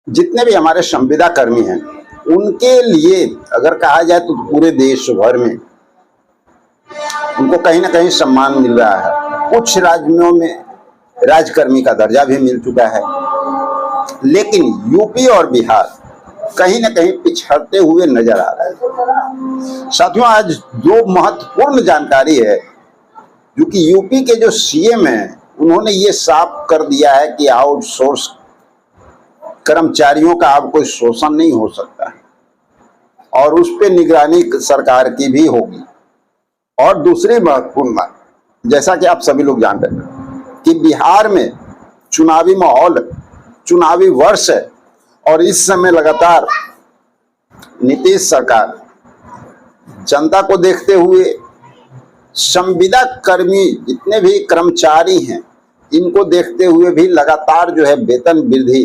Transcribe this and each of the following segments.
जितने भी हमारे संविदा कर्मी हैं उनके लिए अगर कहा जाए तो पूरे देश भर में उनको कहीं ना कहीं सम्मान मिल रहा है। कुछ राज्यों में राजकर्मी का दर्जा भी मिल चुका है, लेकिन यूपी और बिहार कहीं ना कहीं पिछड़ते हुए नजर आ रहा है। साथियों, आज जो महत्वपूर्ण जानकारी है, जो कि यूपी के जो सीएम हैं उन्होंने ये साफ कर दिया है कि आउटसोर्स कर्मचारियों का अब कोई शोषण नहीं हो सकता है और उस पर निगरानी सरकार की भी होगी। और दूसरी महत्वपूर्ण बात, जैसा कि आप सभी लोग जानते हैं कि बिहार में चुनावी माहौल, चुनावी वर्ष है और इस समय लगातार नीतीश सरकार जनता को देखते हुए संविदा कर्मी जितने भी कर्मचारी हैं इनको देखते हुए भी लगातार जो है वेतन वृद्धि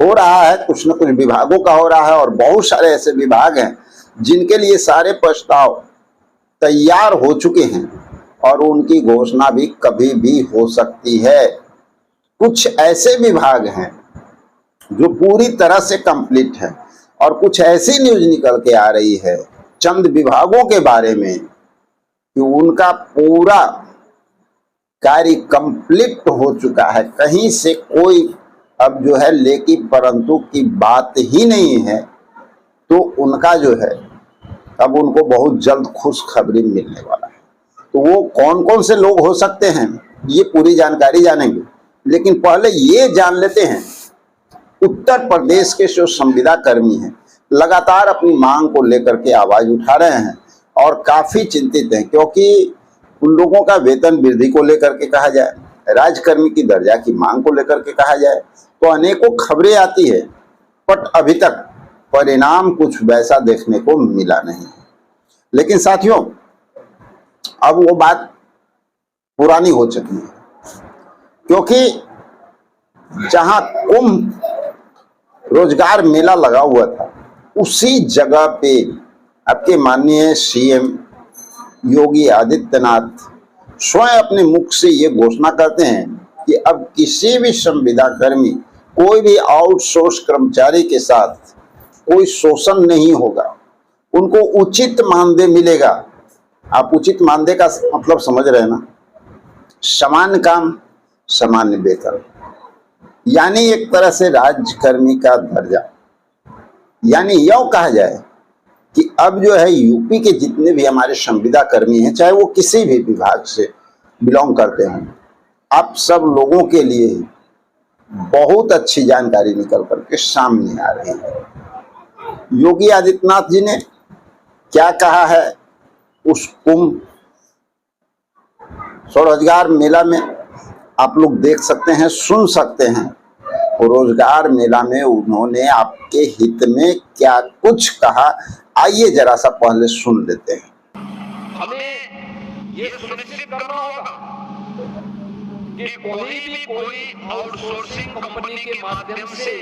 हो रहा है। कुछ न कुछ विभागों का हो रहा है और बहुत सारे ऐसे विभाग हैं जिनके लिए सारे प्रस्ताव तैयार हो चुके हैं और उनकी घोषणा भी कभी भी हो सकती है। कुछ ऐसे विभाग हैं जो पूरी तरह से कंप्लीट है और कुछ ऐसी न्यूज निकल के आ रही है चंद विभागों के बारे में कि उनका पूरा कार्य कंप्लीट हो चुका है। कहीं से कोई अब जो है लेकिन परंतु की बात ही नहीं है। तो उनका जो है अब उनको बहुत जल्द खुशखबरी मिलने वाला है। तो वो कौन कौन से लोग हो सकते हैं ये पूरी जानकारी जानेंगे, लेकिन पहले ये जान लेते हैं उत्तर प्रदेश के जो संविदा कर्मी हैं लगातार अपनी मांग को लेकर के आवाज उठा रहे हैं और काफी चिंतित हैं, क्योंकि उन लोगों का वेतन वृद्धि को लेकर के कहा जाए, राजकर्मी की दर्जा की मांग को लेकर के कहा जाए तो अनेकों खबरें आती है, बट अभी तक परिणाम कुछ वैसा देखने को मिला नहीं। लेकिन साथियों, अब वो बात पुरानी हो चुकी है, क्योंकि जहां कुंभ रोजगार मेला लगा हुआ था उसी जगह पे आपके माननीय सीएम योगी आदित्यनाथ स्वयं अपने मुख से ये घोषणा करते हैं कि अब किसी भी संविदा कर्मी, कोई भी आउटसोर्स कर्मचारी के साथ कोई शोषण नहीं होगा, उनको उचित मानदेय मिलेगा। आप उचित मानदेय का मतलब समझ रहे हैं ना? समान काम सामान्य वेतन, यानी एक तरह से राजकर्मी का दर्जा। यानी यह कहा जाए कि अब जो है यूपी के जितने भी हमारे संविदा कर्मी हैं, चाहे वो किसी भी विभाग से बिलोंग करते हैं, आप सब लोगों के लिए बहुत अच्छी जानकारी निकल करके सामने आ रही है। योगी आदित्यनाथ जी ने क्या कहा है उस कुंभ स्वरोजगार मेला में आप लोग देख सकते हैं, सुन सकते हैं। रोजगार मेला में उन्होंने आपके हित में क्या कुछ कहा, आइए जरा सा पहले सुन लेते हैं। हमें ये सुनिश्चित करना होगा कि कोई आउटसोर्सिंग कंपनी के माध्यम से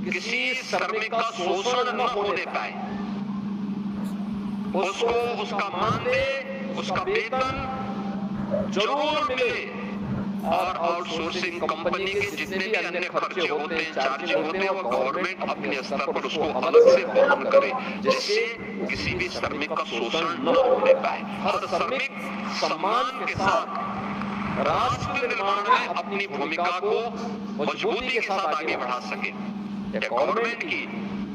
किसी श्रमिक का शोषण न होने पाए, उसको उसका मानदेय, उसका वेतन जरूर मिले और आउटसोर्सिंग कंपनी के जितने भी अन्य खर्चे होते हैं, चार्ज होते हैं, वो गवर्नमेंट अपने स्तर पर उसको अलग से वहन करे, जिससे किसी भी श्रमिक का शोषण न होने पाए। हर श्रमिक सम्मान के साथ राष्ट्र निर्माण में अपनी भूमिका को मजबूती के साथ आगे बढ़ा सके। ये गवर्नमेंट की,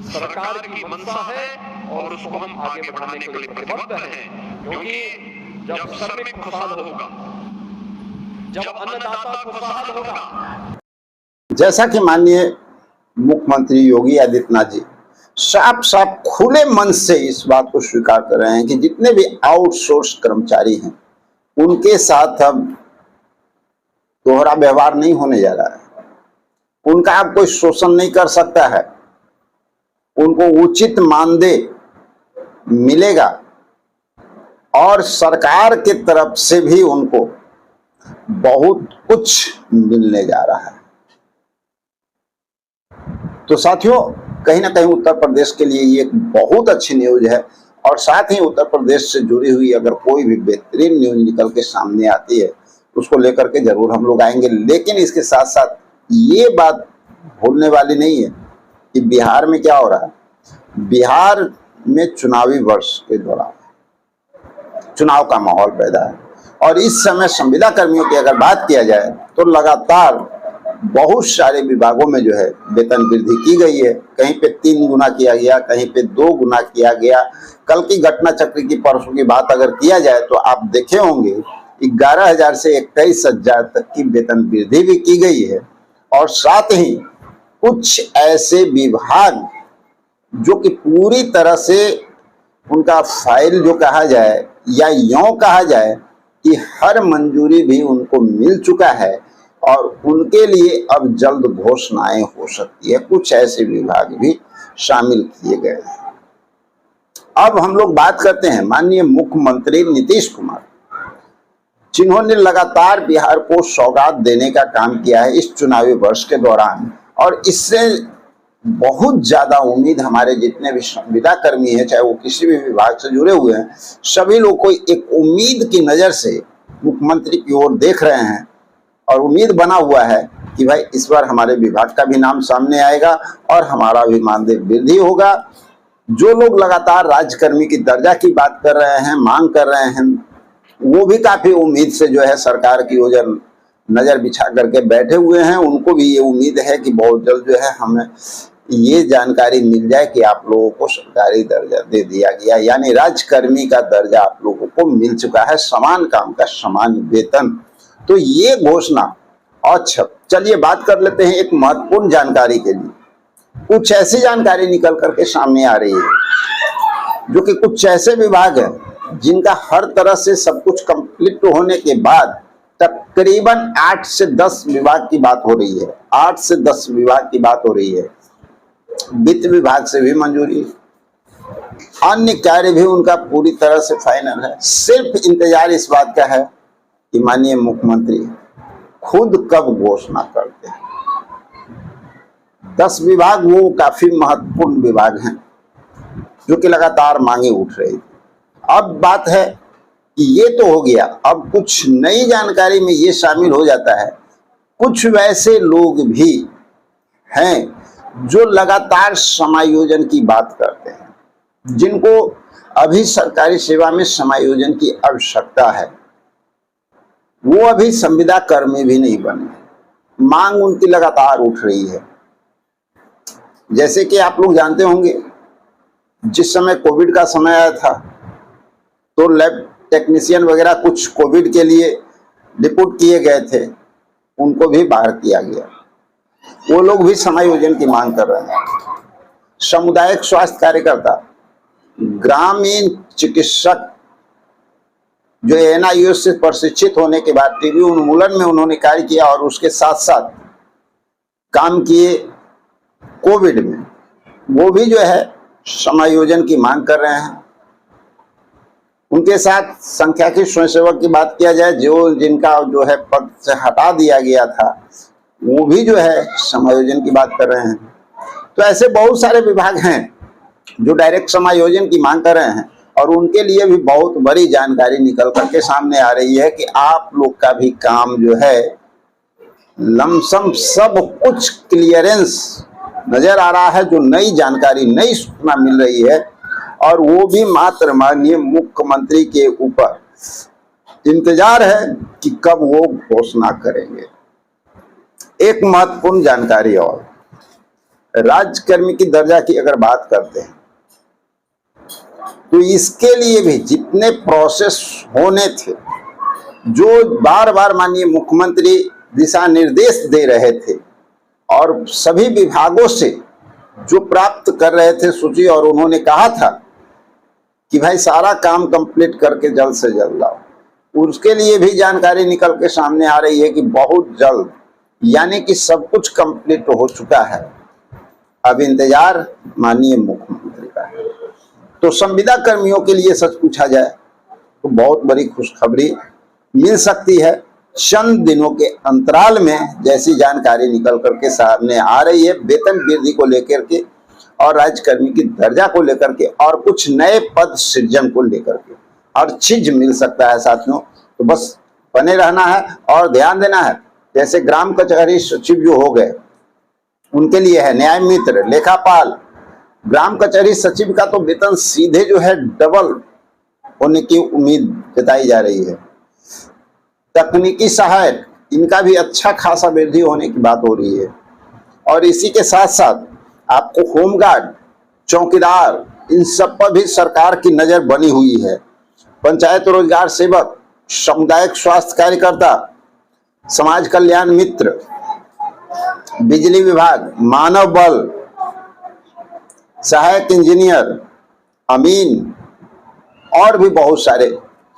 सरकार की मंशा है और उसको हम आगे बढ़ाने के लिए प्रतिबद्ध हैं, क्योंकि जब श्रमिक खुशहाल होगा, जब अन्नदाता खुशहाल होगा। जैसा कि माननीय मुख्यमंत्री योगी आदित्यनाथ जी साफ साफ खुले मन से इस बात को स्वीकार कर रहे हैं कि जितने भी आउटसोर्स कर्मचारी हैं उनके साथ अब दोहरा व्यवहार नहीं होने जा रहा है, उनका अब कोई शोषण नहीं कर सकता है, उनको उचित मानदेय मिलेगा और सरकार की तरफ से भी उनको बहुत कुछ मिलने जा रहा है। तो साथियों, कहीं ना कहीं उत्तर प्रदेश के लिए ये एक बहुत अच्छी न्यूज है और साथ ही उत्तर प्रदेश से जुड़ी हुई अगर कोई भी बेहतरीन न्यूज निकल के सामने आती है उसको लेकर के जरूर हम लोग आएंगे। लेकिन इसके साथ साथ ये बात भूलने वाली नहीं है कि बिहार में क्या हो रहा है। बिहार में चुनावी वर्ष के दौरान चुनाव का माहौल पैदा है और इस समय संविदा कर्मियों की अगर बात किया जाए तो लगातार बहुत सारे विभागों में जो है वेतन वृद्धि की गई है। कहीं पे 3 गुना किया गया, कहीं पे 2 गुना किया गया। कल की घटना चक्र की परसों की बात अगर किया जाए तो आप देखे होंगे 11,000 से 21,000 तक की वेतन वृद्धि भी की गई है। और साथ ही कुछ ऐसे विभाग जो कि पूरी तरह से उनका फाइल जो कहा जाए या यूं कहा जाए कि हर मंजूरी भी उनको मिल चुका है और उनके लिए अब जल्द घोषणाएं हो सकती है। कुछ ऐसे विभाग भी शामिल किए गए हैं। अब हम लोग बात करते हैं माननीय मुख्यमंत्री नीतीश कुमार, जिन्होंने लगातार बिहार को सौगात देने का काम किया है इस चुनावी वर्ष के दौरान। और इससे बहुत ज्यादा उम्मीद हमारे जितने भी संविदा कर्मी हैं, चाहे वो किसी भी विभाग से जुड़े हुए हैं, सभी लोग को एक उम्मीद की नजर से मुख्यमंत्री की ओर देख रहे हैं और उम्मीद बना हुआ है कि भाई इस बार हमारे विभाग का भी नाम सामने आएगा और हमारा भी मानदेय वृद्धि होगा। जो लोग लगातार राज्यकर्मी की दर्जा की बात कर रहे हैं, मांग कर रहे हैं, वो भी काफी उम्मीद से जो है सरकार की ओर नजर बिछा करके बैठे हुए हैं। उनको भी ये उम्मीद है कि बहुत जल्द जो है हमें ये जानकारी मिल जाए कि आप लोगों को सरकारी दर्जा दे दिया गया, यानी राज्यकर्मी का दर्जा आप लोगों को मिल चुका है, समान काम का समान वेतन। तो ये घोषणा। अच्छा चलिए बात कर लेते हैं एक महत्वपूर्ण जानकारी के लिए। कुछ ऐसी जानकारी निकल करके सामने आ रही है जो कि कुछ ऐसे विभाग हैं जिनका हर तरह से सब कुछ कंप्लीट होने के बाद तकरीबन 8 से 10 विभाग की बात हो रही है। 8 से 10 विभाग की बात हो रही है। वित्त विभाग से भी मंजूरी, अन्य कार्य भी उनका पूरी तरह से फाइनल है। सिर्फ इंतजार इस बात का है कि माननीय मुख्यमंत्री खुद कब घोषणा करते हैं। 10 विभाग वो काफी महत्वपूर्ण विभाग हैं जो कि लगातार मांगे उठ रही थी। अब बात है कि ये तो हो गया, अब कुछ नई जानकारी में ये शामिल हो जाता है कुछ वैसे लोग भी हैं जो लगातार समायोजन की बात करते हैं, जिनको अभी सरकारी सेवा में समायोजन की आवश्यकता है। वो अभी संविदा कर्मी भी नहीं बने, मांग उनकी लगातार उठ रही है। जैसे कि आप लोग जानते होंगे जिस समय कोविड का समय आया था तो लैब टेक्नीशियन वगैरह कुछ कोविड के लिए डिप्यूट किए गए थे, उनको भी बाहर किया गया। वो लोग भी समायोजन की मांग कर रहे हैं। सामुदायिक स्वास्थ्य कार्यकर्ता, ग्रामीण चिकित्सक जो NIOS से प्रशिक्षित होने के बाद टीबी उन्मूलन में उन्होंने कार्य किया और उसके साथ साथ काम किए कोविड में, वो भी जो है समायोजन की मांग कर रहे हैं। उनके साथ संख्या की स्वयंसेवक की बात किया जाए, जो जिनका जो है पद से हटा दिया गया था, वो भी जो है समायोजन की बात कर रहे हैं। तो ऐसे बहुत सारे विभाग हैं जो डायरेक्ट समायोजन की मांग कर रहे हैं और उनके लिए भी बहुत बड़ी जानकारी निकल करके सामने आ रही है कि आप लोग का भी काम जो है लमसम सब कुछ क्लियरेंस नजर आ रहा है। जो नई जानकारी, नई सूचना मिल रही है और वो भी मात्र माननीय मुख्यमंत्री के ऊपर इंतजार है कि कब वो घोषणा करेंगे। एक महत्वपूर्ण जानकारी और, राज्यकर्मी की दर्जा की अगर बात करते हैं तो इसके लिए भी जितने प्रोसेस होने थे, जो बार बार माननीय मुख्यमंत्री दिशा निर्देश दे रहे थे और सभी विभागों से जो प्राप्त कर रहे थे सूची, और उन्होंने कहा था कि भाई सारा काम कंप्लीट करके जल्द से जल्द लाओ, उसके लिए भी जानकारी निकल के सामने आ रही है कि बहुत जल्द, यानी कि सब कुछ कंप्लीट हो चुका है। अब इंतजार माननीय मुख्यमंत्री का है। तो संविदा कर्मियों के लिए सच पूछा जाए तो बहुत बड़ी खुशखबरी मिल सकती है। चंद दिनों के अंतराल में जैसी जानकारी निकल करके सामने आ रही है वेतन वृद्धि को लेकर के और राज्यकर्मी की दर्जा को लेकर के और कुछ नए पद सृजन को लेकर के, हर चीज मिल सकता है साथियों। तो बस बने रहना है और ध्यान देना है। जैसे ग्राम कचहरी सचिव जो हो गए, उनके लिए है। न्याय मित्र, लेखापाल, ग्राम कचहरी सचिव का तो वेतन सीधे जो है डबल होने की उम्मीद जताई जा रही है। तकनीकी सहायक, इनका भी अच्छा खासा वृद्धि होने की बात हो रही है। और इसी के साथ साथ आपको होमगार्ड, चौकीदार, इन सब पर भी सरकार की नजर बनी हुई है। पंचायत रोजगार सेवक, सामुदायिक स्वास्थ्य कार्यकर्ता, समाज कल्याण मित्र, बिजली विभाग, मानव बल, सहायक इंजीनियर, अमीन और भी बहुत सारे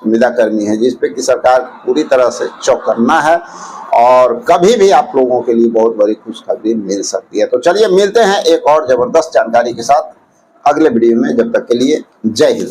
संविदा कर्मी हैं जिस पे कि सरकार पूरी तरह से चौकन्ना है और कभी भी आप लोगों के लिए बहुत बड़ी खुशखबरी मिल सकती है। तो चलिए मिलते हैं एक और जबरदस्त जानकारी के साथ अगले वीडियो में। जब तक के लिए जय हिंद।